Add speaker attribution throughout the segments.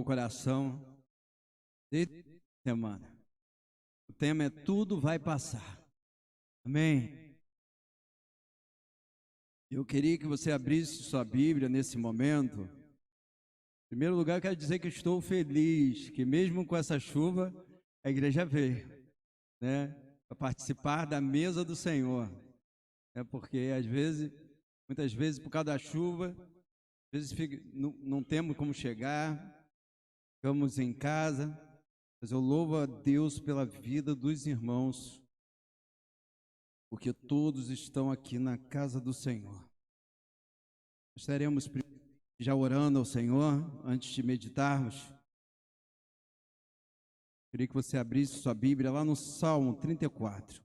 Speaker 1: coração desde a semana. O tema é tudo vai passar. Amém? Eu queria que você abrisse sua Bíblia nesse momento. Em primeiro lugar, eu quero dizer que estou feliz, que mesmo com essa chuva, a igreja veio, né, para participar da mesa do Senhor. É porque, muitas vezes, por causa da chuva, às vezes não temos como chegar, ficamos em casa, mas eu louvo a Deus pela vida dos irmãos, porque todos estão aqui na casa do Senhor. Estaremos já orando ao Senhor antes de meditarmos. Queria que você abrisse sua Bíblia lá no Salmo 34.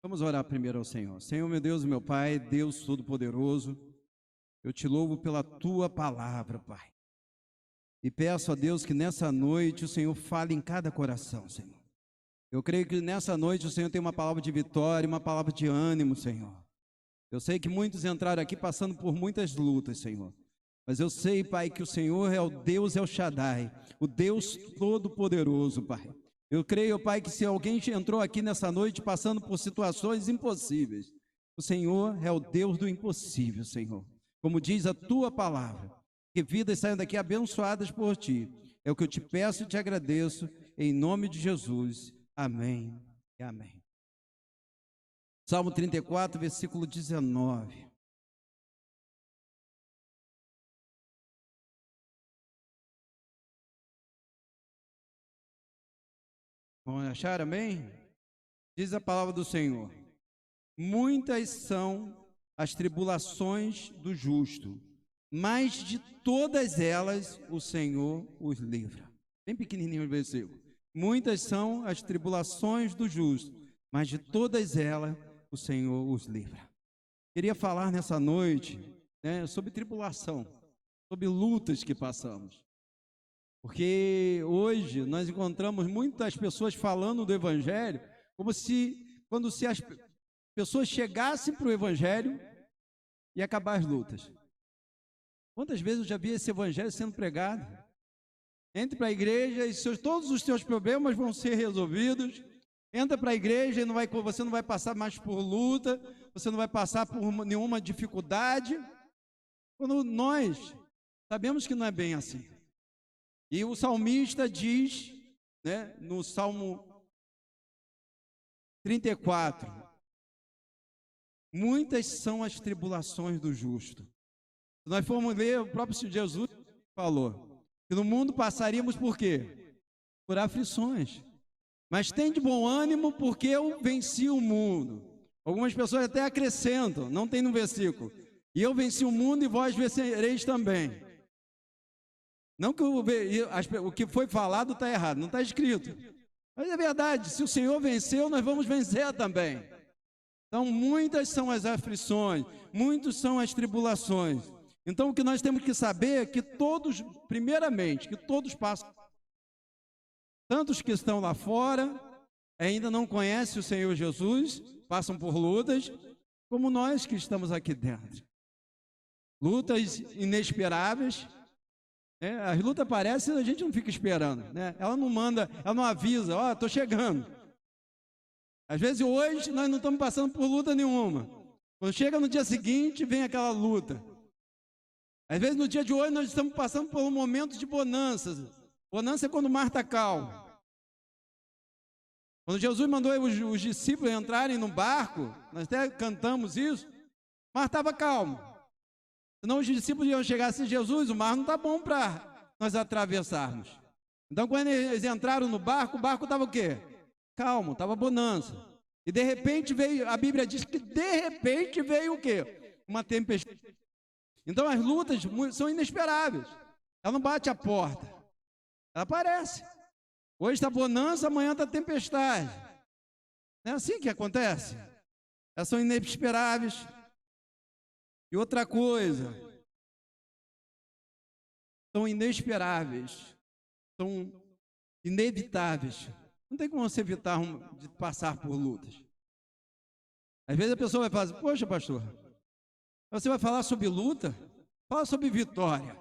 Speaker 1: Vamos orar primeiro ao Senhor. Senhor, meu Deus e meu Pai, Deus Todo-Poderoso, eu te louvo pela Tua palavra, Pai. E peço a Deus que nessa noite o Senhor fale em cada coração, Senhor. Eu creio que nessa noite o Senhor tem uma palavra de vitória, uma palavra de ânimo, Senhor. Eu sei que muitos entraram aqui passando por muitas lutas, Senhor. Mas eu sei, Pai, que o Senhor é o Deus El Shaddai, o Deus Todo-Poderoso, Pai. Eu creio, Pai, que se alguém entrou aqui nessa noite passando por situações impossíveis, o Senhor é o Deus do impossível, Senhor. Como diz a Tua palavra, que vidas saiam daqui abençoadas por Ti. É o que eu te peço e te agradeço, em nome de Jesus. Amém e amém. Salmo 34, versículo 19. Vamos achar, amém? Diz a palavra do Senhor: muitas são as tribulações do justo, mas de todas elas o Senhor os livra. Bem pequenininho o versículo. Muitas são as tribulações do justo, mas de todas elas o Senhor os livra. Queria falar nessa noite, né, sobre tribulação, sobre lutas que passamos. Porque hoje nós encontramos muitas pessoas falando do Evangelho como se, quando se as pessoas chegassem para o Evangelho e acabar as lutas. Quantas vezes eu já vi esse Evangelho sendo pregado? Entre para a igreja e todos os seus problemas vão ser resolvidos. Entra para a igreja e você não vai passar mais por luta, você não vai passar por nenhuma dificuldade. Quando nós sabemos que não é bem assim. E o salmista diz, né, no Salmo 34, muitas são as tribulações do justo. Se nós formos ler, o próprio Jesus falou que no mundo passaríamos por quê? Por aflições. Mas tem de bom ânimo porque eu venci o mundo. Algumas pessoas até acrescentam, não tem no versículo, e eu venci o mundo e vós vencereis também. Não que o que foi falado está errado, não está escrito. Mas é verdade, se o Senhor venceu, nós vamos vencer também. Então, muitas são as aflições, muitas são as tribulações. Então, o que nós temos que saber é que todos, primeiramente, que todos passam. Tantos que estão lá fora, ainda não conhecem o Senhor Jesus, passam por lutas, como nós que estamos aqui dentro. Lutas inesperáveis. As lutas aparecem e a gente não fica esperando, né? Ela não manda, ela não avisa, ó, estou chegando. Às vezes hoje nós não estamos passando por luta nenhuma. Quando chega no dia seguinte, vem aquela luta. Às vezes no dia de hoje nós estamos passando por um momento de bonança. Bonança é quando o mar está calmo. Quando Jesus mandou os discípulos entrarem no barco, nós até cantamos isso, o mar estava calmo. Senão os discípulos iam chegar assim: Jesus, o mar não está bom para nós atravessarmos. Então quando eles entraram no barco, o barco estava o quê? Calmo, estava bonança. E de repente veio, a Bíblia diz que de repente veio o quê? Uma tempestade. Então as lutas são inesperáveis. Ela não bate a porta. Ela aparece. Hoje está bonança, amanhã está tempestade. Não é assim que acontece? Elas são inesperáveis. E outra coisa, são inesperáveis, são inevitáveis. Não tem como você evitar de passar por lutas. Às vezes a pessoa vai falar assim, poxa, pastor, você vai falar sobre luta? Fala sobre vitória.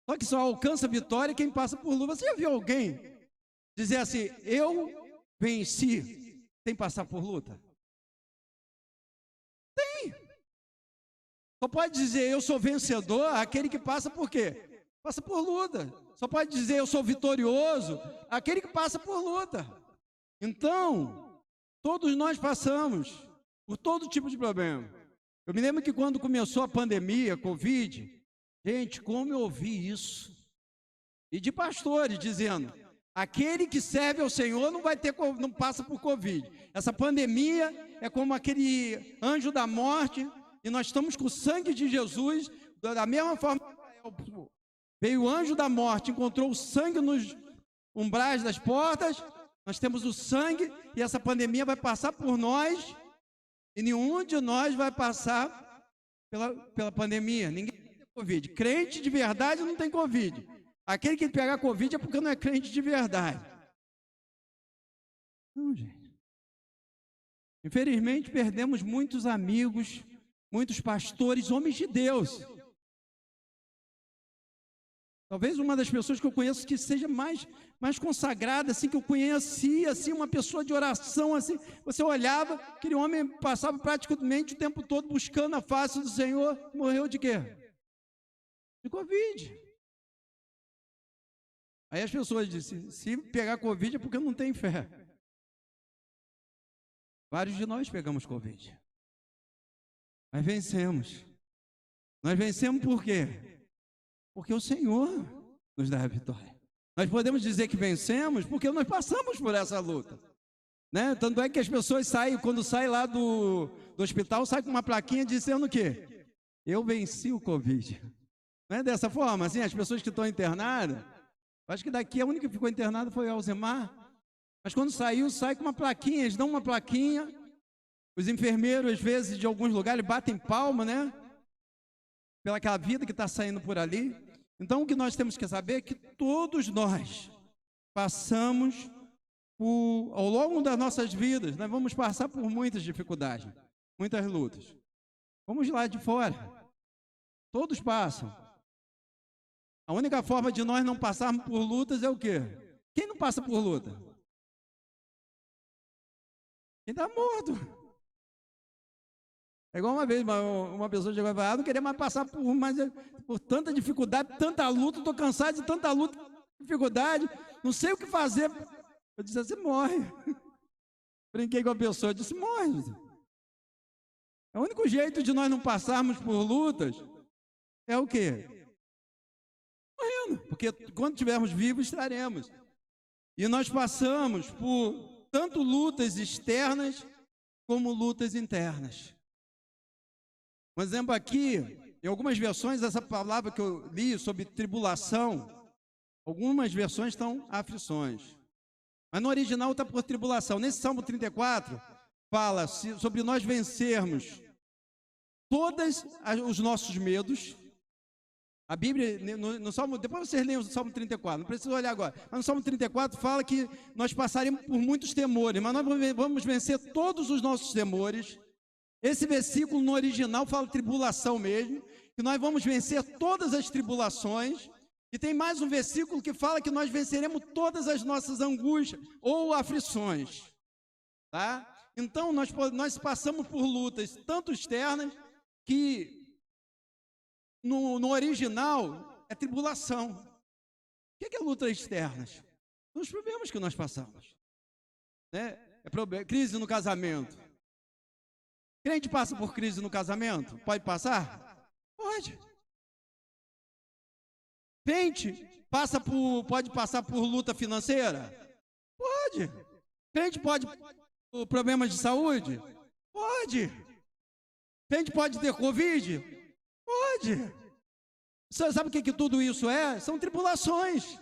Speaker 1: Só que só alcança vitória quem passa por luta. Você já viu alguém dizer assim, eu venci, sem passar por luta? Tem. Só pode dizer eu sou vencedor aquele que passa por quê? Passa por luta. Só pode dizer eu sou vitorioso aquele que passa por luta. Então, todos nós passamos por todo tipo de problema. Eu me lembro que quando começou a pandemia, Covid, gente, como eu ouvi isso. E de pastores dizendo, aquele que serve ao Senhor não passa por Covid. Essa pandemia é como aquele anjo da morte, e nós estamos com o sangue de Jesus, da mesma forma que veio o anjo da morte, encontrou o sangue nos umbrais das portas, nós temos o sangue, e essa pandemia vai passar por nós, e nenhum de nós vai passar pela pandemia. Ninguém tem Covid. Crente de verdade não tem Covid. Aquele que pegar Covid é porque não é crente de verdade. Não, gente. Infelizmente, perdemos muitos amigos, muitos pastores, homens de Deus. Talvez uma das pessoas que eu conheço que seja mais consagrada, assim, que eu conhecia, assim, uma pessoa de oração, assim, você olhava, aquele homem passava praticamente o tempo todo buscando a face do Senhor, morreu de quê? De Covid. Aí as pessoas dizem, se pegar Covid é porque não tem fé. Vários de nós pegamos Covid. Mas vencemos. Nós vencemos por quê? Porque o Senhor nos dá a vitória. Nós podemos dizer que vencemos porque nós passamos por essa luta, né? Tanto é que as pessoas saem, quando saem lá do hospital, saem com uma plaquinha dizendo o quê? Eu venci o Covid. Não é dessa forma, assim, as pessoas que estão internadas, acho que daqui a única que ficou internada foi a Alzemar, mas quando saiu, sai com uma plaquinha, eles dão uma plaquinha, os enfermeiros, às vezes, de alguns lugares, batem palma, né? Pelaquela vida que está saindo por ali. Então, o que nós temos que saber é que todos nós passamos ao longo das nossas vidas, nós vamos passar por muitas dificuldades, muitas lutas. Vamos lá de fora. Todos passam. A única forma de nós não passarmos por lutas é o quê? Quem não passa por luta? Quem está morto. É igual uma vez, uma pessoa chegou e falou, não queria mais passar por tanta dificuldade, tanta luta, estou cansado de tanta luta, dificuldade, não sei o que fazer. Eu disse, você morre. Brinquei com a pessoa, eu disse, morre. É o único jeito de nós não passarmos por lutas é o quê? Morrendo, porque quando estivermos vivos estaremos. E nós passamos por tanto lutas externas como lutas internas. Um exemplo aqui, em algumas versões, essa palavra que eu li sobre tribulação, algumas versões estão aflições. Mas no original está por tribulação. Nesse Salmo 34, fala sobre nós vencermos todos os nossos medos. A Bíblia, no Salmo, depois vocês leem o Salmo 34, não precisa olhar agora. Mas no Salmo 34 fala que nós passaremos por muitos temores, mas nós vamos vencer todos os nossos temores. Esse versículo no original fala tribulação mesmo, que nós vamos vencer todas as tribulações. E tem mais um versículo que fala que nós venceremos todas as nossas angústias ou aflições. Tá? Então, nós passamos por lutas tanto externas, que no original é tribulação. O que é lutas externas? São os problemas que nós passamos. Né? Crise no casamento. Crente passa por crise no casamento? Pode passar? Pode. Crente pode passar por luta financeira? Pode. Crente pode por problemas de saúde? Pode. Crente pode ter Covid? Pode. Você sabe o que tudo isso é? São tribulações.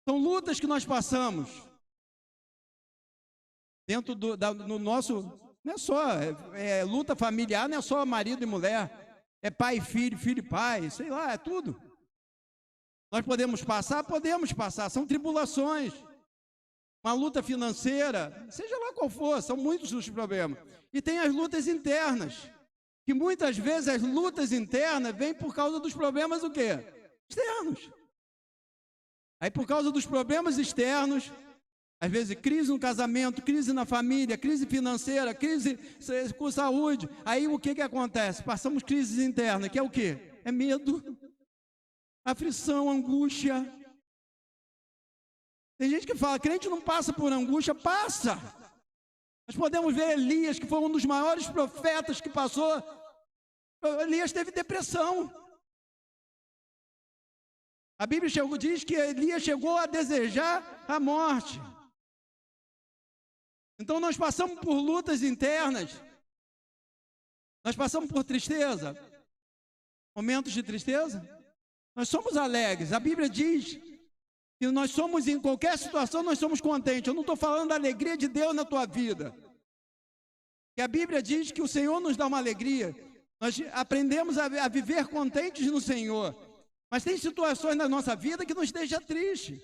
Speaker 1: São lutas que nós passamos. Dentro no nosso, não é só, luta familiar, não é só marido e mulher, é pai e filho, filho e pai, sei lá, é tudo. Nós podemos passar, são tribulações, uma luta financeira, seja lá qual for, são muitos os problemas. E tem as lutas internas, que muitas vezes as lutas internas vêm por causa dos problemas o quê? Externos. Aí por causa dos problemas externos, às vezes crise no casamento, crise na família, crise financeira, crise com saúde. Aí o que acontece? Passamos crises internas, que é o quê? É medo, aflição, angústia. Tem gente que fala, crente não passa por angústia, passa. Nós podemos ver Elias, que foi um dos maiores profetas que passou. Elias teve depressão. A Bíblia diz que Elias chegou a desejar a morte. Então nós passamos por lutas internas, nós passamos por tristeza, momentos de tristeza, nós somos alegres. A Bíblia diz que nós somos, em qualquer situação, nós somos contentes. Eu não estou falando da alegria de Deus na tua vida, que a Bíblia diz que o Senhor nos dá uma alegria, nós aprendemos a viver contentes no Senhor, mas tem situações na nossa vida que nos deixam tristes.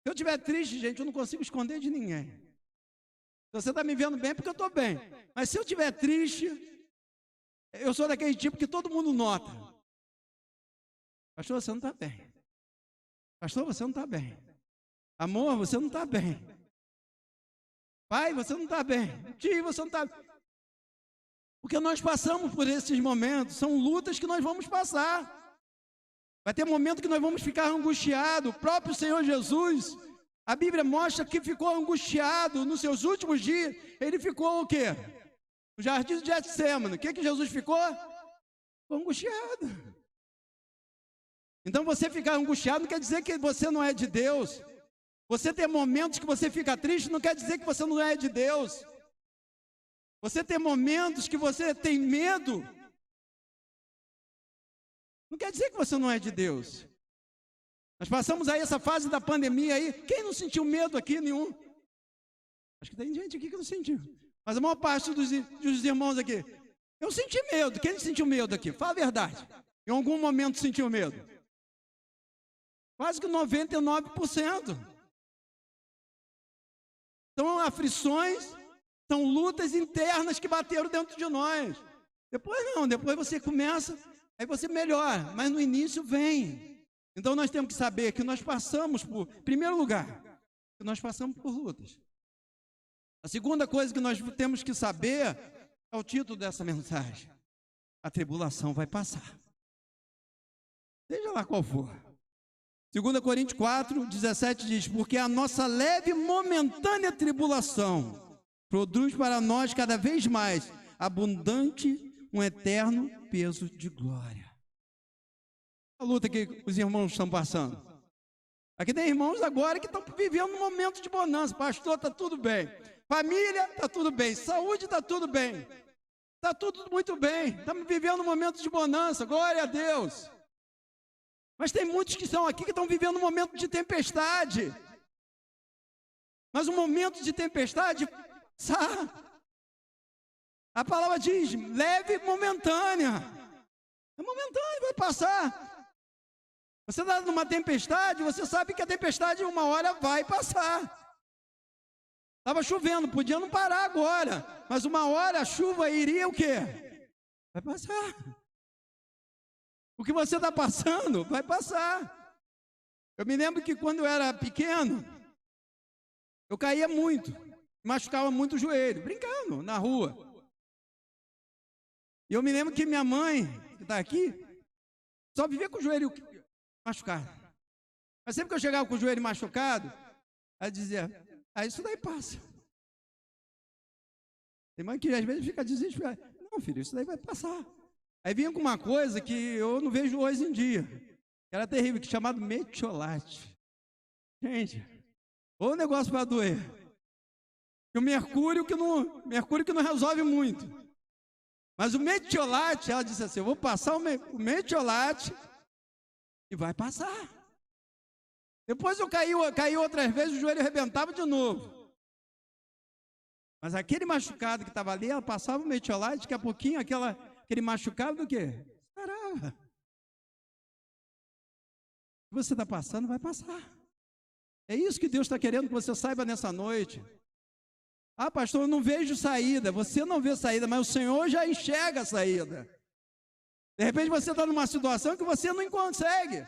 Speaker 1: Se eu estiver triste, gente, eu não consigo esconder de ninguém. Se você está me vendo bem, é porque eu estou bem. Mas se eu estiver triste, eu sou daquele tipo que todo mundo nota. Pastor, você não está bem. Pastor, você não está bem. Amor, você não está bem. Pai, você não está bem. Tio, você não está bem. Porque nós passamos por esses momentos, são lutas que nós vamos passar. Vai ter momento que nós vamos ficar angustiados. O próprio Senhor Jesus, a Bíblia mostra que ficou angustiado nos seus últimos dias. Ele ficou o quê? No jardim de Getsêmani. O que Jesus ficou? Ficou angustiado. Então você ficar angustiado não quer dizer que você não é de Deus. Você ter momentos que você fica triste não quer dizer que você não é de Deus. Você ter momentos que você tem medo não quer dizer que você não é de Deus. Nós passamos aí essa fase da pandemia aí. Quem não sentiu medo aqui? Nenhum. Acho que tem gente aqui que não sentiu. Mas a maior parte dos irmãos aqui, eu senti medo. Quem sentiu medo aqui? Fala a verdade. Em algum momento sentiu medo? Quase que 99%. São aflições, são lutas internas que bateram dentro de nós. Depois não, depois você começa... Aí você melhora, mas no início vem. Então nós temos que saber que nós passamos por, em primeiro lugar, que nós passamos por lutas. A segunda coisa que nós temos que saber é o título dessa mensagem. A tribulação vai passar. Seja lá qual for. 2 Coríntios 4, 17 diz, porque a nossa leve e momentânea tribulação produz para nós cada vez mais abundante um eterno peso de glória. A luta que os irmãos estão passando. Aqui tem irmãos agora que estão vivendo um momento de bonança. Pastor, está tudo bem. Família, está tudo bem. Saúde, está tudo bem. Está tudo muito bem. Estamos vivendo um momento de bonança. Glória a Deus. Mas tem muitos que estão aqui que estão vivendo um momento de tempestade. Mas um momento de tempestade, sabe? A palavra diz, leve e momentânea. É momentâneo, vai passar. Você está numa tempestade, você sabe que a tempestade uma hora vai passar. Estava chovendo, podia não parar agora. Mas uma hora a chuva iria o quê? Vai passar. O que você está passando, vai passar. Eu me lembro que quando eu era pequeno, eu caía muito. Machucava muito o joelho, brincando na rua. E eu me lembro que minha mãe, que está aqui, só vivia com o joelho machucado. Mas sempre que eu chegava com o joelho machucado, ela dizia, isso daí passa. Tem mãe que às vezes fica desesperada. Não, filho, isso daí vai passar. Aí vinha com uma coisa que eu não vejo hoje em dia. Que era terrível, que chamado metiolate. Gente, ou o negócio para doer. E o mercúrio que não resolve muito. Mas o metiolate, ela disse assim, eu vou passar o metiolate e vai passar. Depois eu caí outras vezes, o joelho arrebentava de novo. Mas aquele machucado que estava ali, ela passava o metiolate, daqui a pouquinho aquele machucado do quê? Sarava. O que você está passando, vai passar. É isso que Deus está querendo que você saiba nessa noite. Ah, pastor, eu não vejo saída. Você não vê saída, mas o Senhor já enxerga a saída. De repente você está numa situação que você não consegue.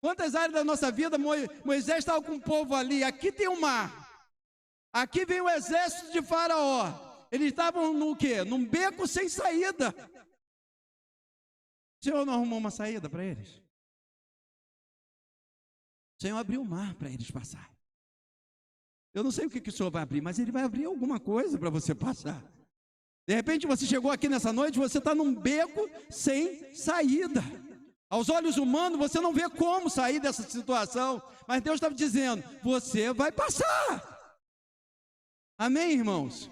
Speaker 1: Quantas áreas da nossa vida, Moisés estava com o povo ali, aqui tem o mar. Aqui vem o exército de Faraó. Eles estavam no quê? Num beco sem saída. O Senhor não arrumou uma saída para eles? O Senhor abriu o mar para eles passarem. Eu não sei o que o Senhor vai abrir, mas Ele vai abrir alguma coisa para você passar. De repente você chegou aqui nessa noite, você está num beco sem saída. Aos olhos humanos você não vê como sair dessa situação, mas Deus estava dizendo, você vai passar. Amém, irmãos?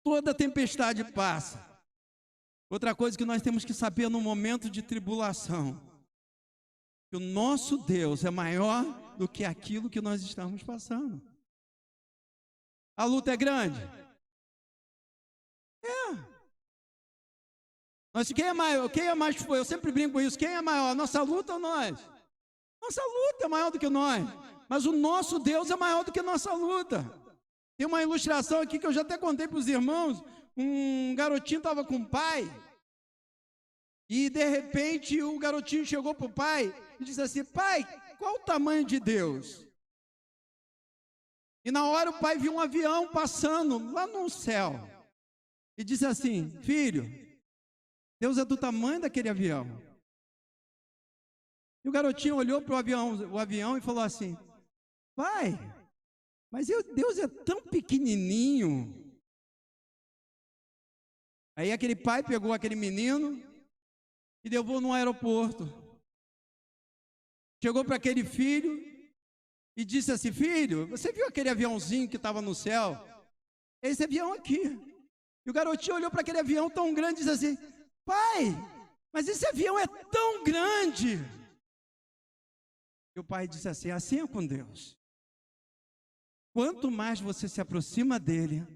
Speaker 1: Toda tempestade passa. Outra coisa que nós temos que saber no momento de tribulação, que o nosso Deus é maior do que aquilo que nós estamos passando. A luta é grande? É. Mas quem é maior? Eu sempre brinco com isso. Quem é maior? Nossa luta ou nós? Nossa luta é maior do que nós. Mas o nosso Deus é maior do que nossa luta. Tem uma ilustração aqui que eu já até contei para os irmãos. Um garotinho estava com o pai. E de repente o garotinho chegou para o pai e disse assim, pai, qual o tamanho de Deus? E na hora o pai viu um avião passando lá no céu. E disse assim, filho, Deus é do tamanho daquele avião. E o garotinho olhou para o avião e falou assim, pai, mas Deus é tão pequenininho. Aí aquele pai pegou aquele menino e levou no aeroporto. Chegou para aquele filho e disse assim, filho, você viu aquele aviãozinho que estava no céu? Esse avião aqui. E o garotinho olhou para aquele avião tão grande e disse assim, pai, mas esse avião é tão grande. E o pai disse assim, assim é com Deus. Quanto mais você se aproxima dele,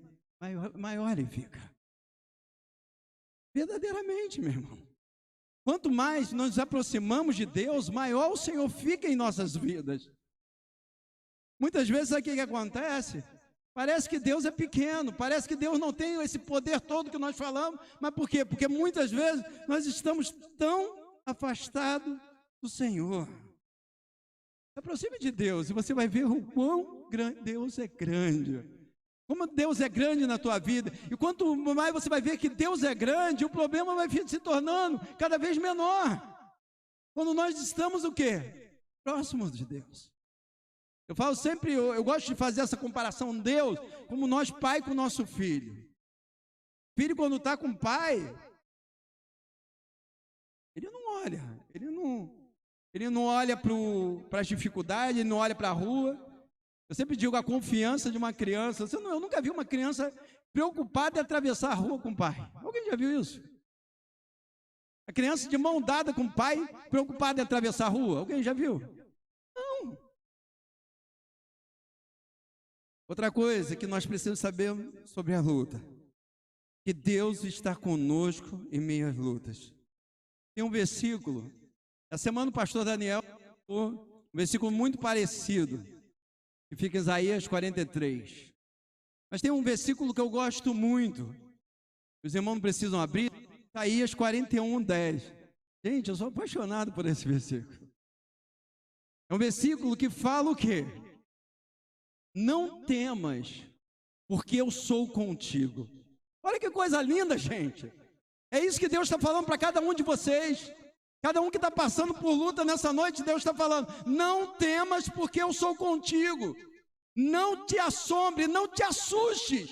Speaker 1: maior ele fica. Verdadeiramente, meu irmão. Quanto mais nós nos aproximamos de Deus, maior o Senhor fica em nossas vidas. Muitas vezes, sabe o que acontece? Parece que Deus é pequeno, parece que Deus não tem esse poder todo que nós falamos. Mas por quê? Porque muitas vezes nós estamos tão afastados do Senhor. Se aproxime de Deus e você vai ver o quão Deus é grande. Como Deus é grande na tua vida. E quanto mais você vai ver que Deus é grande, o problema vai se tornando cada vez menor. Quando nós estamos o quê? Próximos de Deus. Eu falo sempre, eu gosto de fazer essa comparação de Deus como nós pai com o nosso filho. Filho quando está com o pai, ele não olha, ele não olha para as dificuldades, ele não olha para a rua. Eu sempre digo a confiança de uma criança. Eu nunca vi uma criança preocupada em atravessar a rua com o pai. Alguém já viu isso? A criança de mão dada com o pai, preocupada em atravessar a rua. Alguém já viu? Não. Outra coisa que nós precisamos saber sobre a luta. Que Deus está conosco em meio às lutas. Tem um versículo. Na semana o pastor Daniel falou um versículo muito parecido. Que fica em Isaías 43. Mas tem um versículo que eu gosto muito. Os irmãos não precisam abrir. Isaías 41, 10. Gente, eu sou apaixonado por esse versículo. É um versículo que fala o quê? Não temas, porque eu sou contigo. Olha que coisa linda, gente. É isso que Deus está falando para cada um de vocês. Cada um que está passando por luta nessa noite, Deus está falando, não temas porque eu sou contigo. Não te assombre, não te assustes,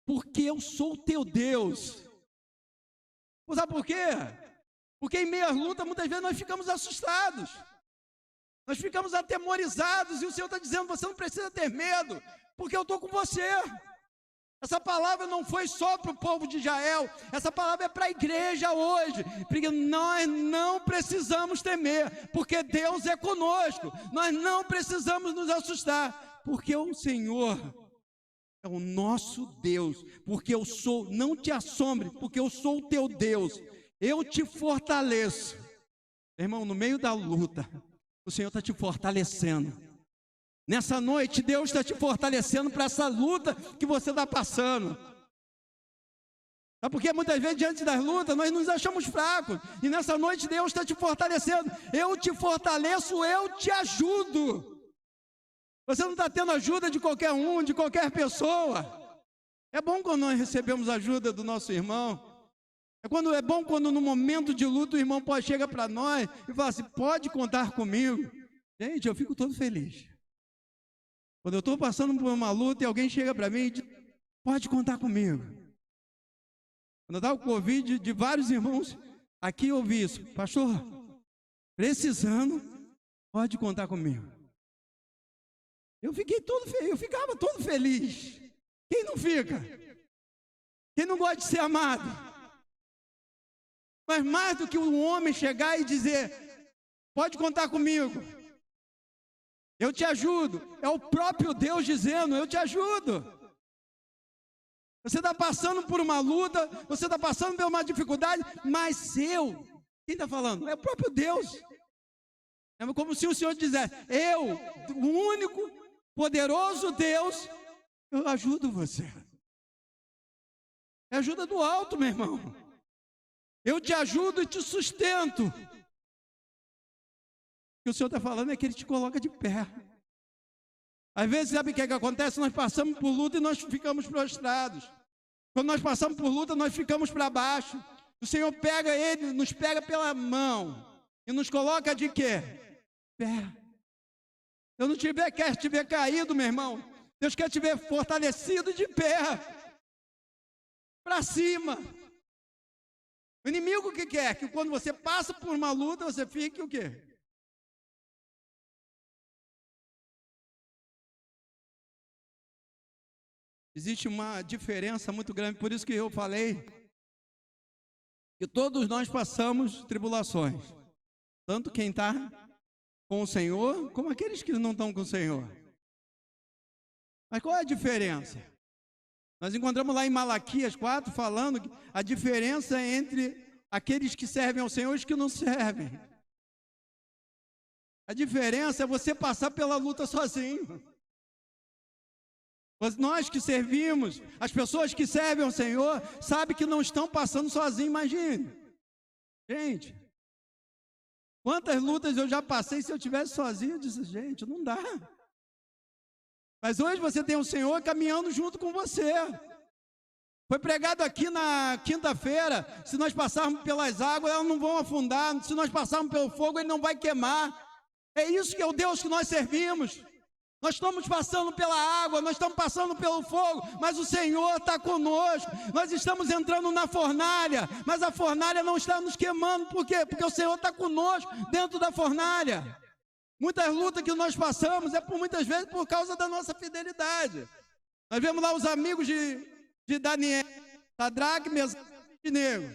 Speaker 1: porque eu sou o teu Deus. Sabe por quê? Porque em meio às lutas, muitas vezes nós ficamos assustados. Nós ficamos atemorizados e o Senhor está dizendo, você não precisa ter medo, porque eu estou com você. Essa palavra não foi só para o povo de Israel, essa palavra é para a igreja hoje, porque nós não precisamos temer, porque Deus é conosco, nós não precisamos nos assustar, porque o Senhor é o nosso Deus, porque eu sou, não te assombre, porque eu sou o teu Deus, eu te fortaleço. Irmão, no meio da luta, o Senhor está te fortalecendo. Nessa noite, Deus está te fortalecendo para essa luta que você está passando. Sabe por quê? Muitas vezes, diante das lutas, nós nos achamos fracos. E nessa noite, Deus está te fortalecendo. Eu te fortaleço, eu te ajudo. Você não está tendo ajuda de qualquer um, de qualquer pessoa. É bom quando nós recebemos ajuda do nosso irmão. É bom quando no momento de luta o irmão chega para nós e fala assim, pode contar comigo. Gente, eu fico todo feliz. Quando eu estou passando por uma luta e alguém chega para mim e diz, pode contar comigo. Quando eu estava com Covid, de vários irmãos, aqui eu ouvi isso. Pastor, precisando, pode contar comigo. Eu ficava todo feliz. Quem não fica? Quem não gosta de ser amado? Mas mais do que um homem chegar e dizer, pode contar comigo. Eu te ajudo. É o próprio Deus dizendo, eu te ajudo. Você está passando por uma luta, você está passando por uma dificuldade, mas quem está falando? É o próprio Deus. É como se o Senhor dissesse, o único, poderoso Deus, eu ajudo você. É ajuda do alto, meu irmão. Eu te ajudo e te sustento. O que o Senhor está falando é que Ele te coloca de pé. Às vezes, sabe o que acontece? Nós passamos por luta e nós ficamos prostrados. Quando nós passamos por luta, nós ficamos para baixo. O Senhor nos pega pela mão e nos coloca de quê? Pé. Deus não quer te ver caído, meu irmão. Deus quer te ver fortalecido de pé. Para cima. O inimigo o que quer? Que quando você passa por uma luta, você fique o quê? Existe uma diferença muito grande, por isso que eu falei que todos nós passamos tribulações, tanto quem está com o Senhor, como aqueles que não estão com o Senhor. Mas qual é a diferença? Nós encontramos lá em Malaquias 4, falando a diferença entre aqueles que servem ao Senhor e os que não servem. A diferença é você passar pela luta sozinho. Nós que servimos, as pessoas que servem ao Senhor, sabem que não estão passando sozinhos, imagine. Gente, quantas lutas eu já passei, se eu estivesse sozinho, eu disse, gente, não dá. Mas hoje você tem o Senhor caminhando junto com você. Foi pregado aqui na quinta-feira, se nós passarmos pelas águas, elas não vão afundar, se nós passarmos pelo fogo, ele não vai queimar. É isso que é o Deus que nós servimos. Nós estamos passando pela água, nós estamos passando pelo fogo, mas o Senhor está conosco. Nós estamos entrando na fornalha, mas a fornalha não está nos queimando. Por quê? Porque o Senhor está conosco dentro da fornalha. Muitas lutas que nós passamos muitas vezes por causa da nossa fidelidade. Nós vemos lá os amigos de Daniel, Sadraque, Mesaque e Abednego.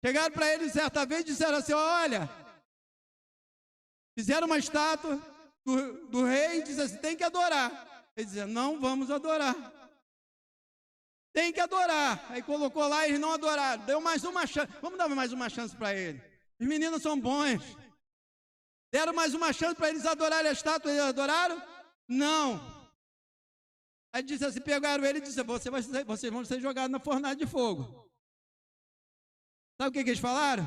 Speaker 1: Chegaram para ele certa vez e disseram assim, olha, fizeram uma estátua do rei e disse assim, tem que adorar. Ele dizia, não vamos adorar. Tem que adorar. Aí colocou lá e eles não adoraram. Deu mais uma chance. Vamos dar mais uma chance para ele. Os meninos são bons. Deram mais uma chance para eles adorarem a estátua. Eles adoraram? Não. Aí disse assim, pegaram ele e disse, vocês vão ser jogados na fornalha de fogo. Sabe o que eles falaram?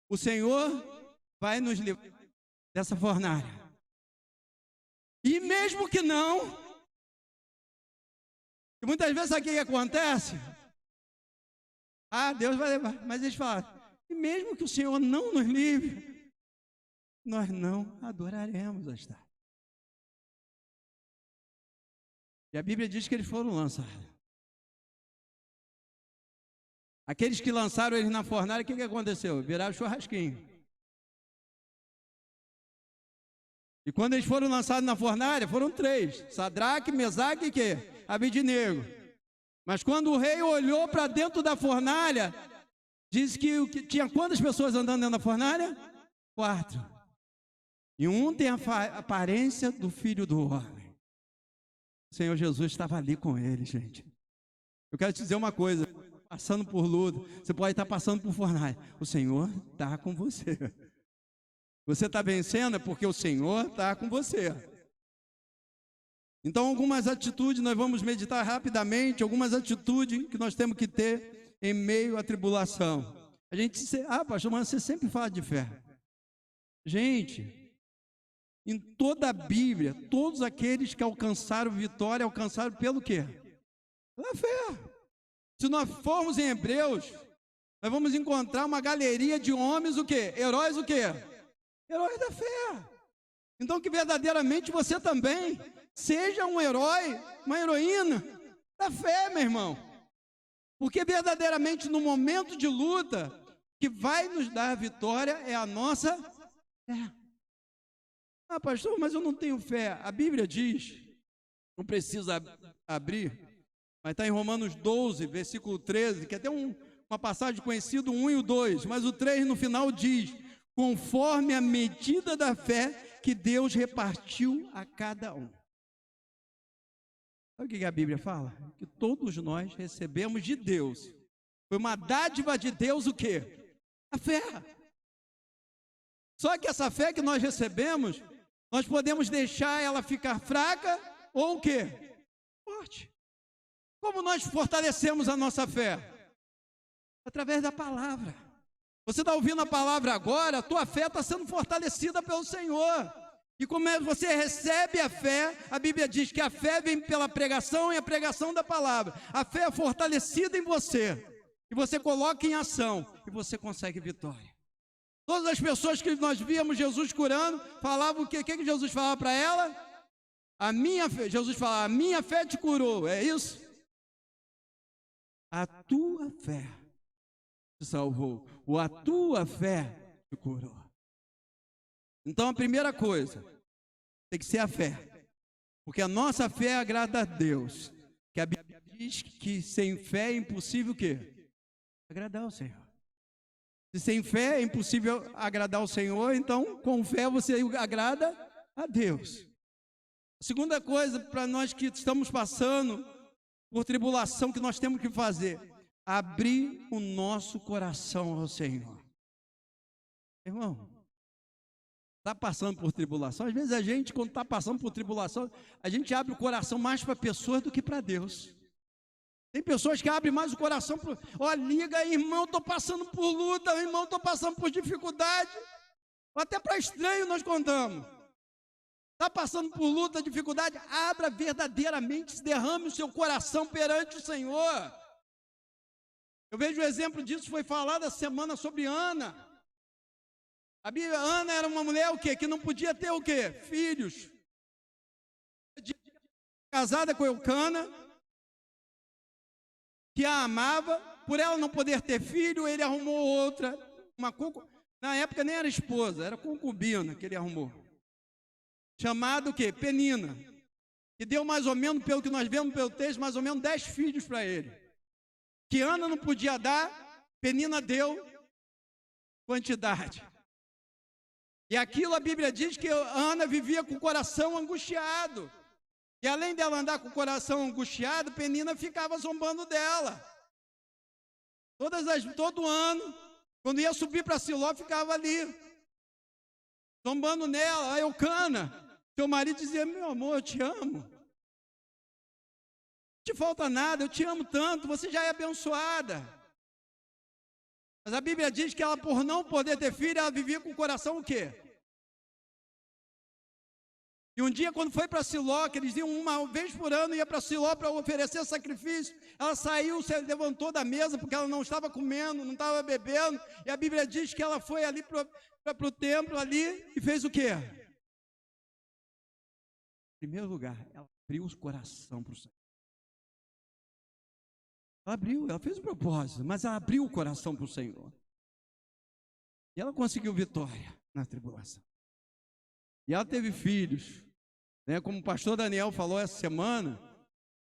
Speaker 1: O Senhor vai nos livrar dessa fornalha. E mesmo que não, e muitas vezes sabe o que acontece? Deus vai levar. Mas eles falam, e mesmo que o Senhor não nos livre, nós não adoraremos a estátua. E a Bíblia diz que eles foram lançados. Aqueles que lançaram eles na fornalha, o que aconteceu? Viraram churrasquinho. E quando eles foram lançados na fornalha, foram 3: Sadraque, Mesaque e quê? Abednego. Mas quando o rei olhou para dentro da fornalha, diz que tinha quantas pessoas andando dentro da fornalha? 4. E um tem a aparência do Filho do Homem. O Senhor Jesus estava ali com ele, gente. Eu quero te dizer uma coisa: passando por luta, você pode estar passando por fornalha, o Senhor está com você. Você está vencendo é porque o Senhor está com você. Então, algumas atitudes, nós vamos meditar rapidamente, algumas atitudes que nós temos que ter em meio à tribulação. A gente, pastor, mas você sempre fala de fé. Gente, em toda a Bíblia, todos aqueles que alcançaram vitória, alcançaram pelo quê? Pela fé. Se nós formos em Hebreus, nós vamos encontrar uma galeria de homens, o quê? Heróis o quê? Heróis da fé. Então que verdadeiramente você também seja um herói, uma heroína da fé, meu irmão. Porque verdadeiramente no momento de luta, que vai nos dar a vitória é a nossa fé. Ah, pastor, mas eu não tenho fé. A Bíblia diz, não precisa abrir, mas está em Romanos 12, versículo 13, que é até uma passagem conhecida, o 1 e o 2, mas o 3 no final diz: conforme a medida da fé que Deus repartiu a cada um. Sabe o que a Bíblia fala? Que todos nós recebemos de Deus. Foi uma dádiva de Deus o quê? A fé. Só que essa fé que nós recebemos, nós podemos deixar ela ficar fraca ou o quê? Forte. Como nós fortalecemos a nossa fé? Através da palavra. Você está ouvindo a palavra agora, a tua fé está sendo fortalecida pelo Senhor. E como você recebe a fé, a Bíblia diz que a fé vem pela pregação e a pregação da palavra. A fé é fortalecida em você. E você coloca em ação e você consegue vitória. Todas as pessoas que nós víamos Jesus curando, falavam o quê? O que Jesus falava para ela? A minha fé, Jesus falava, a minha fé te curou, é isso? A tua fé te salvou, ou a tua fé te curou. Então a primeira coisa, tem que ser a fé. Porque a nossa fé agrada a Deus. Que a Bíblia diz que sem fé é impossível o quê? Agradar ao Senhor. Se sem fé é impossível agradar ao Senhor, então com fé você agrada a Deus. A segunda coisa, para nós que estamos passando por tribulação, que nós temos que fazer, abrir o nosso coração ao Senhor. Irmão, está passando por tribulação? Às vezes a gente, quando está passando por tribulação, a gente abre o coração mais para pessoas do que para Deus. Tem pessoas que abrem mais o coração para... Ó, liga, irmão, estou passando por luta, irmão, estou passando por dificuldade. Até para estranho nós contamos. Está passando por luta, dificuldade, abra verdadeiramente, se derrame o seu coração perante o Senhor. Eu vejo o exemplo disso, foi falado essa semana sobre Ana. Ana era uma mulher o quê? Que não podia ter o quê? Filhos. Casada com Eucana, que a amava, por ela não poder ter filho, ele arrumou outra, na época nem era esposa, era concubina que ele arrumou. Chamado o quê? Penina. Que deu mais ou menos, pelo que nós vemos pelo texto, mais ou menos 10 filhos para ele. Que Ana não podia dar, Penina deu quantidade. E aquilo a Bíblia diz que Ana vivia com o coração angustiado. E além dela andar com o coração angustiado, Penina ficava zombando dela. Todo ano, quando ia subir para Siló, ficava ali, zombando nela. A Eucana, seu marido dizia, meu amor, eu te amo. Não te falta nada, eu te amo tanto, você já é abençoada. Mas a Bíblia diz que ela, por não poder ter filho, ela vivia com o coração o quê? E um dia, quando foi para Siló, que eles iam uma vez por ano, ia para Siló para oferecer sacrifício, ela saiu, se levantou da mesa, porque ela não estava comendo, não estava bebendo, e a Bíblia diz que ela foi ali para o templo ali, e fez o quê? Em primeiro lugar, ela abriu o coração para o Senhor. Ela abriu, ela fez o propósito, mas ela abriu o coração para o Senhor. E ela conseguiu vitória na tribulação. E ela teve filhos, né? Como o pastor Daniel falou essa semana,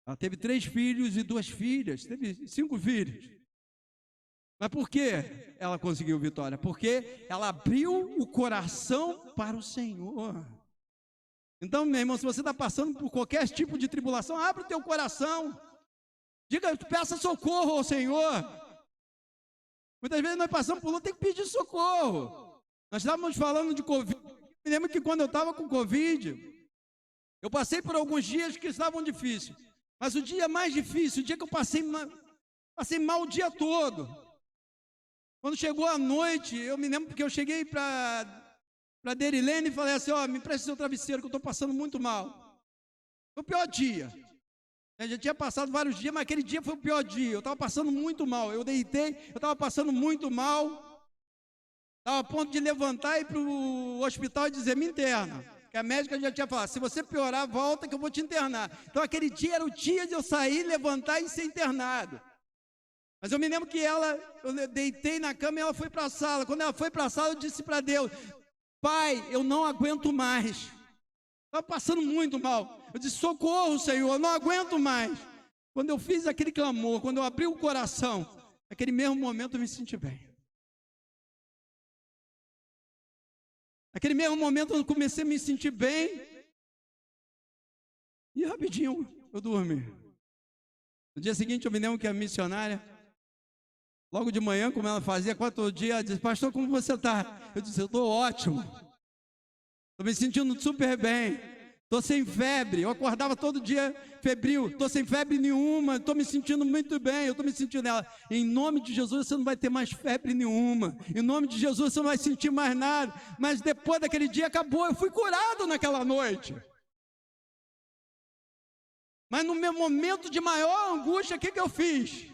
Speaker 1: ela teve 3 filhos e 2 filhas, teve 5 filhos. Mas por que ela conseguiu vitória? Porque ela abriu o coração para o Senhor. Então, meu irmão, se você está passando por qualquer tipo de tribulação, abre o teu coração. Diga, peça socorro ao Senhor. Muitas vezes nós passamos por luta, tem que pedir socorro. Nós estávamos falando de Covid. Eu me lembro que quando eu estava com Covid, eu passei por alguns dias que estavam difíceis. Mas o dia mais difícil, o dia que eu passei mal o dia todo. Quando chegou a noite, eu me lembro porque eu cheguei para Derilene e falei assim, me presta seu travesseiro que eu estou passando muito mal. Foi o pior dia. Eu já tinha passado vários dias, mas aquele dia foi o pior dia. Eu estava passando muito mal. Eu deitei, eu estava passando muito mal. Estava a ponto de levantar e ir para o hospital e dizer, me interna. Porque a médica já tinha falado, se você piorar, volta que eu vou te internar. Então aquele dia era o dia de eu sair, levantar e ser internado. Mas eu me lembro que eu deitei na cama e ela foi para a sala. Quando ela foi para a sala, eu disse para Deus, Pai, eu não aguento mais. Estava passando muito mal. Eu disse, socorro, Senhor, eu não aguento mais. Quando eu fiz aquele clamor, quando eu abri o coração, naquele mesmo momento eu me senti bem. Naquele mesmo momento eu comecei a me sentir bem. E rapidinho eu dormi. No dia seguinte eu me lembro que a missionária, logo de manhã, como ela fazia 4 dias, ela disse, pastor, como você está? Eu disse, eu estou ótimo. Estou me sentindo super bem. Estou sem febre. Eu acordava todo dia febril. Estou sem febre nenhuma. Estou me sentindo muito bem. Eu estou me sentindo ela. Em nome de Jesus você não vai ter mais febre nenhuma. Em nome de Jesus você não vai sentir mais nada. Mas depois daquele dia acabou. Eu fui curado naquela noite. Mas no meu momento de maior angústia, o que eu fiz?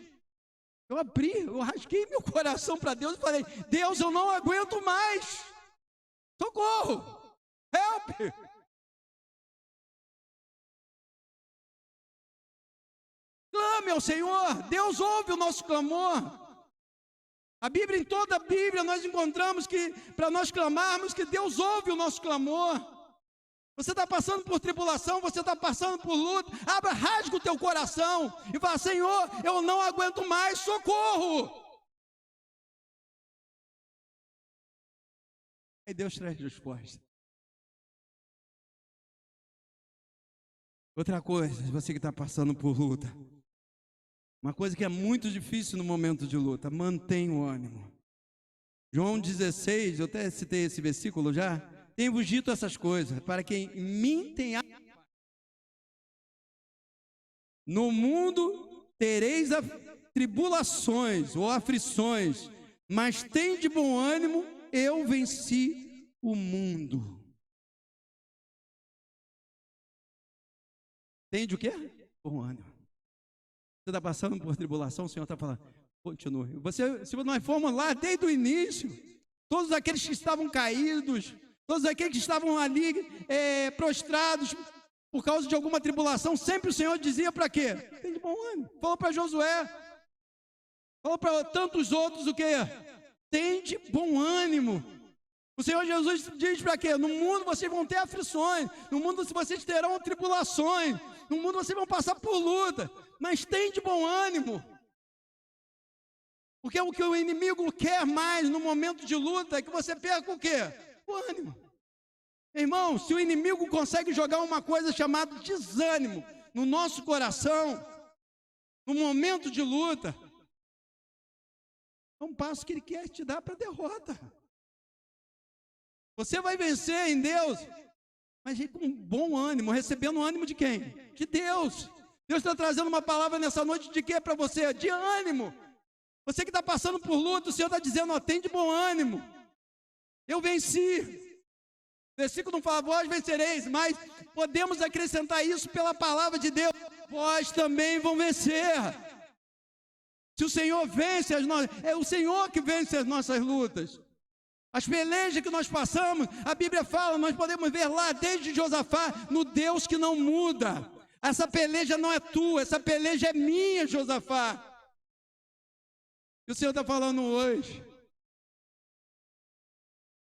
Speaker 1: Eu rasguei meu coração para Deus e falei, Deus, eu não aguento mais. Socorro! Help! Clame ao Senhor, Deus ouve o nosso clamor. Em toda a Bíblia nós encontramos que, para nós clamarmos, que Deus ouve o nosso clamor. Você está passando por tribulação, você está passando por luta, rasga o teu coração e fala, Senhor, eu não aguento mais, socorro! Aí Deus traz resposta. Outra coisa, você que está passando por luta, uma coisa que é muito difícil no momento de luta, mantenha o ânimo. João 16, eu até citei esse versículo já, tenho-vos dito essas coisas, para que em mim tenha... No mundo tereis tribulações ou aflições, mas tem de bom ânimo, eu venci o mundo. Tem de o quê? Bom ânimo. Você está passando por tribulação, o Senhor está falando, continue. Se nós formos lá desde o início, todos aqueles que estavam caídos, todos aqueles que estavam ali prostrados por causa de alguma tribulação, sempre o Senhor dizia para quê? Tem de bom ânimo. Falou para Josué, falou para tantos outros o quê? Tem de bom ânimo. O Senhor Jesus diz para quê? No mundo vocês vão ter aflições, no mundo vocês terão tribulações, no mundo vocês vão passar por luta, mas tem de bom ânimo. Porque o que o inimigo quer mais no momento de luta é que você perca o quê? O ânimo. Irmão, se o inimigo consegue jogar uma coisa chamada desânimo no nosso coração, no momento de luta, é um passo que ele quer te dar para a derrota. Você vai vencer em Deus, mas com bom ânimo, recebendo o ânimo de quem? De Deus. Deus está trazendo uma palavra nessa noite de quê para você? De ânimo. Você que está passando por luta, o Senhor está dizendo, tem de bom ânimo. Eu venci. O versículo não fala, vós vencereis, mas podemos acrescentar isso pela palavra de Deus. Vós também vão vencer. Se o Senhor vence é o Senhor que vence as nossas lutas. As pelejas que nós passamos, a Bíblia fala, nós podemos ver lá desde Josafá, no Deus que não muda. Essa peleja não é tua, essa peleja é minha, Josafá. E o Senhor está falando hoje,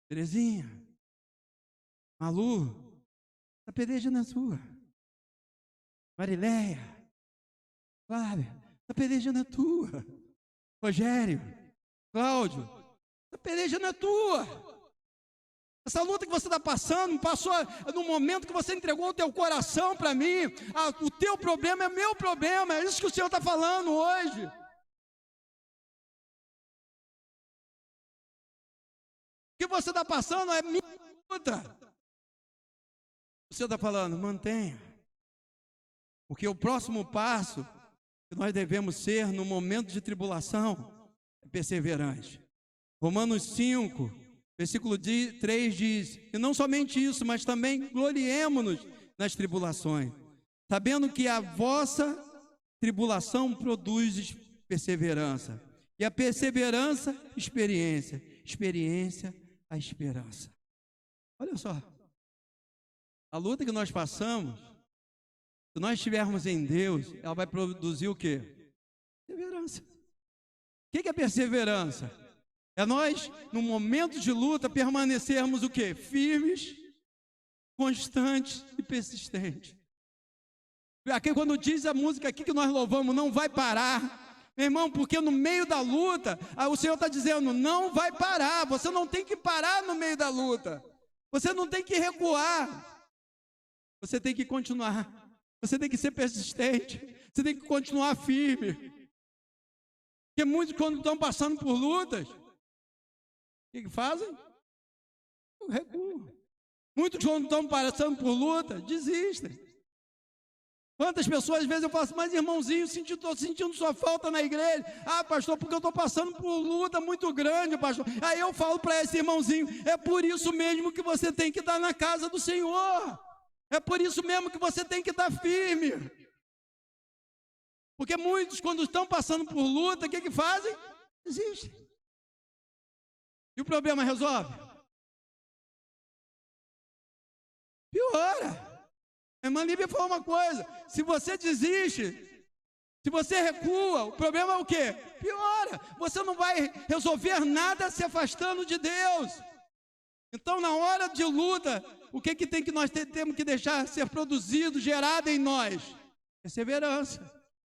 Speaker 1: Terezinha, Malu, essa peleja não é sua. Marileia, Flávia, essa peleja não é tua. Rogério, Cláudio, essa peleja não é tua. Essa luta que você está passando, passou no momento que você entregou o teu coração para mim. O teu problema é meu problema, é isso que o Senhor está falando hoje. O que você está passando é minha luta. O Senhor está falando, mantenha. Porque o próximo passo que nós devemos ser no momento de tribulação é perseverante. Romanos 5, versículo 3 diz, e não somente isso, mas também gloriemo-nos nas tribulações, sabendo que a vossa tribulação produz perseverança, e a perseverança, experiência, experiência, a esperança. Olha só, a luta que nós passamos, se nós estivermos em Deus, ela vai produzir o quê? Perseverança. O que é perseverança? É nós, no momento de luta, permanecermos o quê? Firmes, constantes e persistentes. Aqui quando diz a música aqui que nós louvamos, não vai parar. Meu irmão, porque no meio da luta, o Senhor está dizendo, não vai parar. Você não tem que parar no meio da luta. Você não tem que recuar. Você tem que continuar. Você tem que ser persistente. Você tem que continuar firme. Porque muitos quando estão passando por lutas, o que fazem? Recuam. Muitos quando estão passando por luta, desistem. Quantas pessoas, às vezes eu falo assim, mas irmãozinho, estou sentindo sua falta na igreja. Ah, pastor, porque eu estou passando por luta muito grande, pastor. Aí eu falo para esse irmãozinho, é por isso mesmo que você tem que estar na casa do Senhor. É por isso mesmo que você tem que estar firme. Porque muitos, quando estão passando por luta, o que fazem? Desistem. E o problema resolve? Piora. A irmã Lívia falou uma coisa, se você desiste, se você recua, o problema é o quê? Piora. Você não vai resolver nada se afastando de Deus. Então, na hora de luta, o que tem que nós temos que deixar ser produzido, gerado em nós? Perseverança.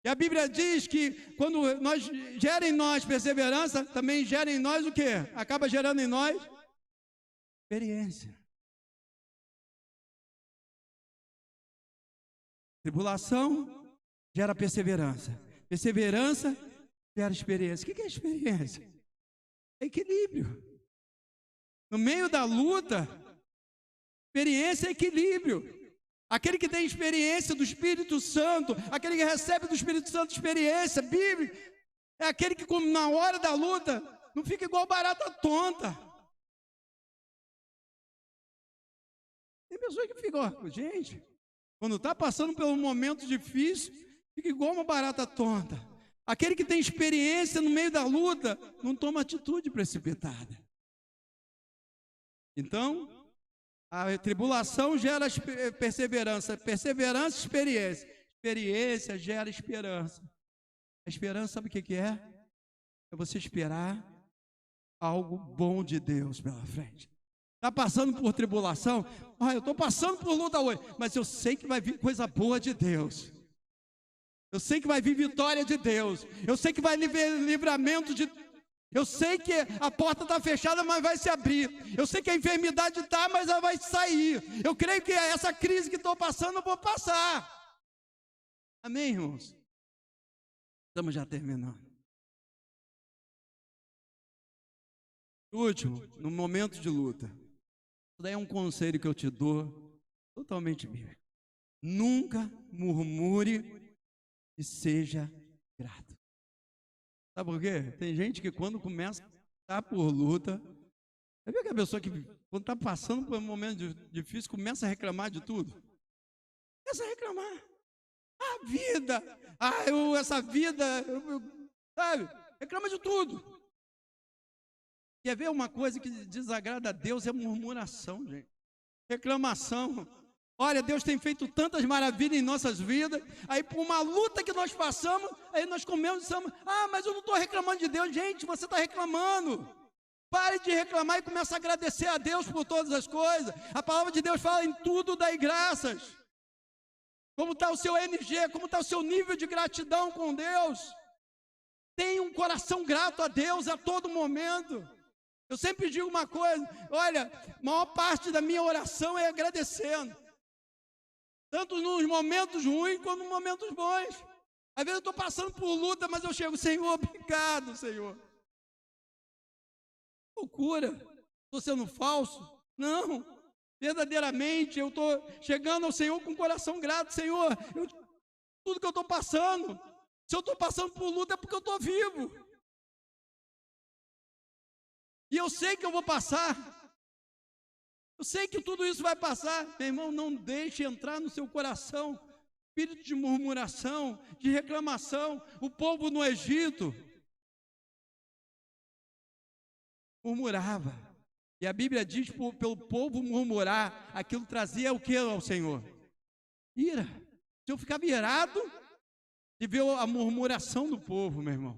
Speaker 1: E a Bíblia diz que quando nós gera em nós perseverança, também gera em nós o quê? Acaba gerando em nós experiência. Tribulação gera perseverança. Perseverança gera experiência. O que é experiência? É equilíbrio. No meio da luta, experiência é equilíbrio. Aquele que tem experiência do Espírito Santo, aquele que recebe do Espírito Santo experiência bíblica, é aquele que na hora da luta não fica igual barata tonta. Tem pessoas que ficam, gente, quando está passando por um momento difícil, fica igual uma barata tonta. Aquele que tem experiência no meio da luta, não toma atitude precipitada. Então, a tribulação gera perseverança, perseverança, experiência. Experiência gera esperança. A esperança, sabe o que é? É você esperar algo bom de Deus pela frente. Está passando por tribulação? Eu estou passando por luta hoje, mas eu sei que vai vir coisa boa de Deus. Eu sei que vai vir vitória de Deus. Eu sei que vai vir livramento de Deus. Eu sei que a porta está fechada, mas vai se abrir. Eu sei que a enfermidade está, mas ela vai sair. Eu creio que essa crise que estou passando, eu vou passar. Amém, irmãos? Estamos já terminando. Último, no momento de luta. Isso daí é um conselho que eu te dou, totalmente bíblico. Nunca murmure e seja grato. Sabe por quê? Tem gente que quando começa a passar por luta, você vê que a pessoa que quando está passando por um momento difícil, começa a reclamar de tudo. Começa a reclamar. A vida, essa vida, sabe? Reclama de tudo. Quer ver uma coisa que desagrada a Deus? É murmuração, gente. Reclamação. Olha, Deus tem feito tantas maravilhas em nossas vidas, aí por uma luta que nós passamos, aí nós comemos e dissemos, mas eu não estou reclamando de Deus. Gente, você está reclamando. Pare de reclamar e comece a agradecer a Deus por todas as coisas. A palavra de Deus fala: em tudo dai graças. Como está o seu NG? Como está o seu nível de gratidão com Deus? Tenha um coração grato a Deus a todo momento. Eu sempre digo uma coisa: olha, a maior parte da minha oração é agradecendo. Tanto nos momentos ruins quanto nos momentos bons. Às vezes eu estou passando por luta, mas eu chego: Senhor, obrigado, Senhor. Loucura. Estou sendo falso? Não. Verdadeiramente eu estou chegando ao Senhor com o coração grato. Senhor, tudo que eu estou passando, se eu estou passando por luta é porque eu estou vivo. E eu sei que eu vou passar. Eu sei que tudo isso vai passar. Meu irmão, não deixe entrar no seu coração espírito de murmuração, de reclamação. O povo no Egito murmurava. E a Bíblia diz, pelo povo murmurar, aquilo trazia o que ao Senhor? Ira. Se eu ficava irado de ver a murmuração do povo, meu irmão.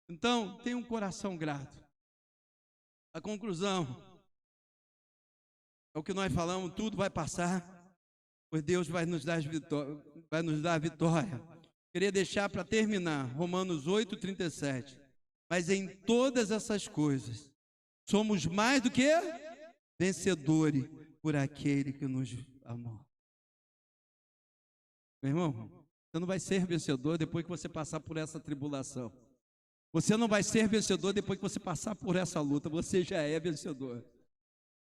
Speaker 1: Então, tenha um coração grato. A conclusão é o que nós falamos: tudo vai passar, pois Deus vai nos dar a vitória. Queria deixar para terminar, Romanos 8:37. Mas em todas essas coisas, somos mais do que vencedores por aquele que nos amou. Meu irmão, você não vai ser vencedor depois que você passar por essa tribulação. Você não vai ser vencedor depois que você passar por essa luta. Você já é vencedor.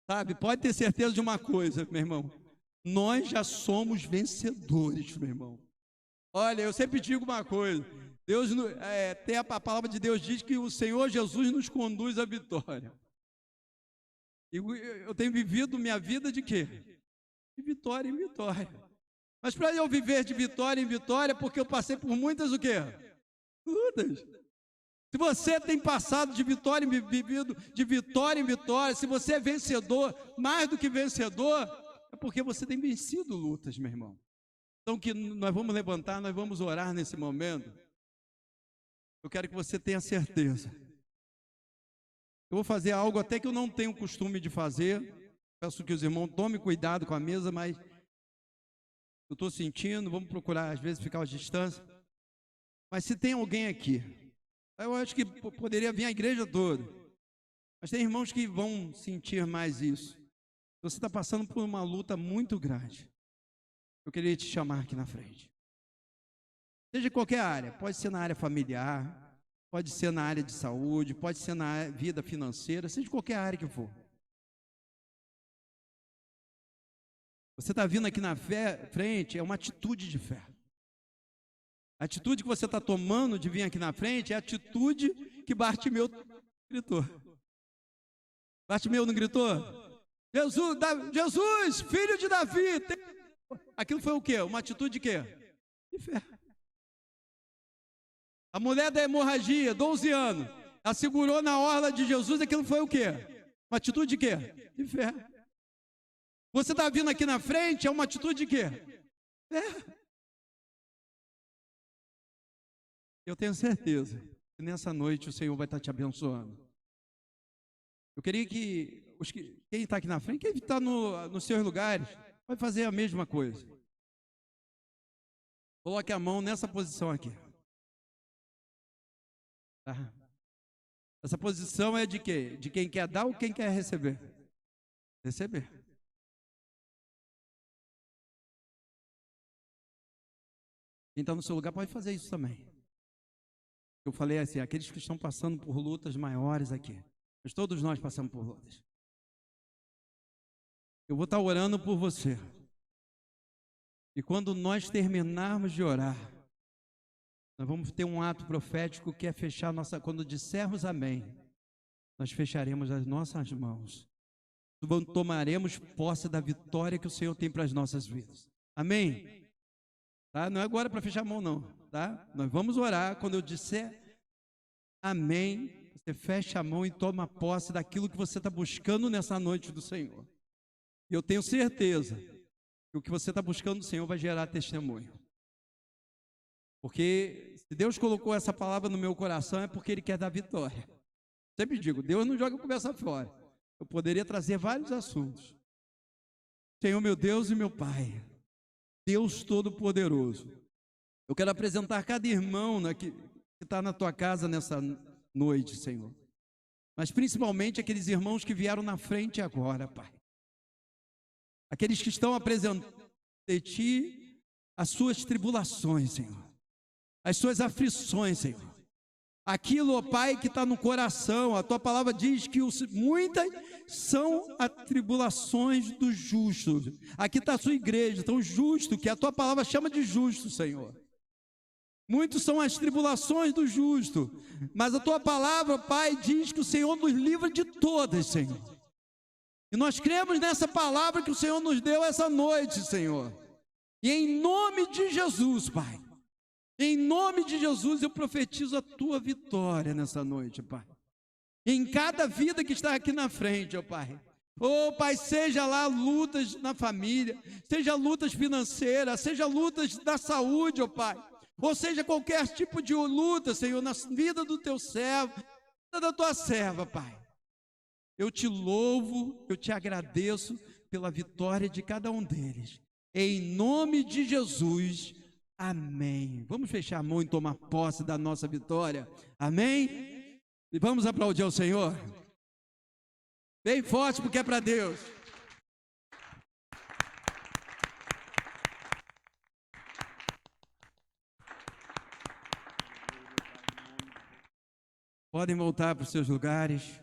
Speaker 1: Sabe, pode ter certeza de uma coisa, meu irmão: nós já somos vencedores, meu irmão. Olha, eu sempre digo uma coisa: Deus, a palavra de Deus diz que o Senhor Jesus nos conduz à vitória. E eu tenho vivido minha vida de quê? De vitória em vitória. Mas para eu viver de vitória em vitória, porque eu passei por muitas o quê? Lutas. Se você tem passado de vitória em vivido de vitória em vitória, se você é vencedor, mais do que vencedor, é porque você tem vencido lutas, meu irmão. Então, que nós vamos levantar, nós vamos orar nesse momento. Eu quero que você tenha certeza. Eu vou fazer algo até que eu não tenho costume de fazer. Peço que os irmãos tomem cuidado com a mesa, mas eu estou sentindo, vamos procurar às vezes ficar à distância. Mas se tem alguém aqui, eu acho que poderia vir a igreja toda, mas tem irmãos que vão sentir mais isso. Você está passando por uma luta muito grande. Eu queria te chamar aqui na frente. Seja em qualquer área, pode ser na área familiar, pode ser na área de saúde, pode ser na vida financeira, seja qualquer área que for. Você está vindo aqui na frente, é uma atitude de fé. A atitude que você está tomando de vir aqui na frente é a atitude que Bartimeu gritou. Bartimeu não gritou? Jesus, filho de Davi. Aquilo foi o quê? Uma atitude de quê? De fé. A mulher da hemorragia, 12 anos, ela segurou na orla de Jesus, aquilo foi o quê? Uma atitude de quê? De fé. Você está vindo aqui na frente, é uma atitude de quê? Fé. Eu tenho certeza que nessa noite o Senhor vai estar te abençoando. Eu queria que quem está aqui na frente, quem está nos seus lugares, vai fazer a mesma coisa. Coloque a mão nessa posição aqui. Tá? Essa posição é de quê? De quem quer dar ou quem quer receber? Receber. Quem está no seu lugar pode fazer isso também. Eu falei assim, aqueles que estão passando por lutas maiores aqui. Mas todos nós passamos por lutas. Eu vou estar orando por você. E quando nós terminarmos de orar, nós vamos ter um ato profético que é fechar nossa... Quando dissermos amém, nós fecharemos as nossas mãos. Tomaremos posse da vitória que o Senhor tem para as nossas vidas. Amém? Tá? Não é agora para fechar a mão, não. Tá? Nós vamos orar. Quando eu disser amém, você fecha a mão e toma posse daquilo que você está buscando nessa noite do Senhor. E eu tenho certeza que o que você está buscando do Senhor vai gerar testemunho. Porque se Deus colocou essa palavra no meu coração é porque Ele quer dar vitória. Sempre digo, Deus não joga conversa fora. Eu poderia trazer vários assuntos. Senhor, meu Deus e meu Pai, Deus Todo-Poderoso, eu quero apresentar cada irmão que está na tua casa nessa noite, Senhor. Mas principalmente aqueles irmãos que vieram na frente agora, Pai. Aqueles que estão apresentando de Ti as suas tribulações, Senhor. As suas aflições, Senhor. Aquilo, ó Pai, que está no coração. A Tua palavra diz que muitas são as tribulações dos justos. Aqui está a Sua igreja, tão justo, que a Tua palavra chama de justo, Senhor. Muitos são as tribulações do justo, mas a Tua palavra, Pai, diz que o Senhor nos livra de todas, Senhor. E nós cremos nessa palavra que o Senhor nos deu essa noite, Senhor. E em nome de Jesus, Pai, em nome de Jesus eu profetizo a Tua vitória nessa noite, Pai. Em cada vida que está aqui na frente, ó Pai. Oh, Pai, seja lá lutas na família, seja lutas financeiras, seja lutas da saúde, ó Pai. Ou seja, qualquer tipo de luta, Senhor, na vida do Teu servo, na vida da Tua serva, Pai. Eu Te louvo, eu Te agradeço pela vitória de cada um deles. Em nome de Jesus, amém. Vamos fechar a mão e tomar posse da nossa vitória. Amém? E vamos aplaudir ao Senhor. Bem forte, porque é para Deus. Podem voltar para os seus lugares.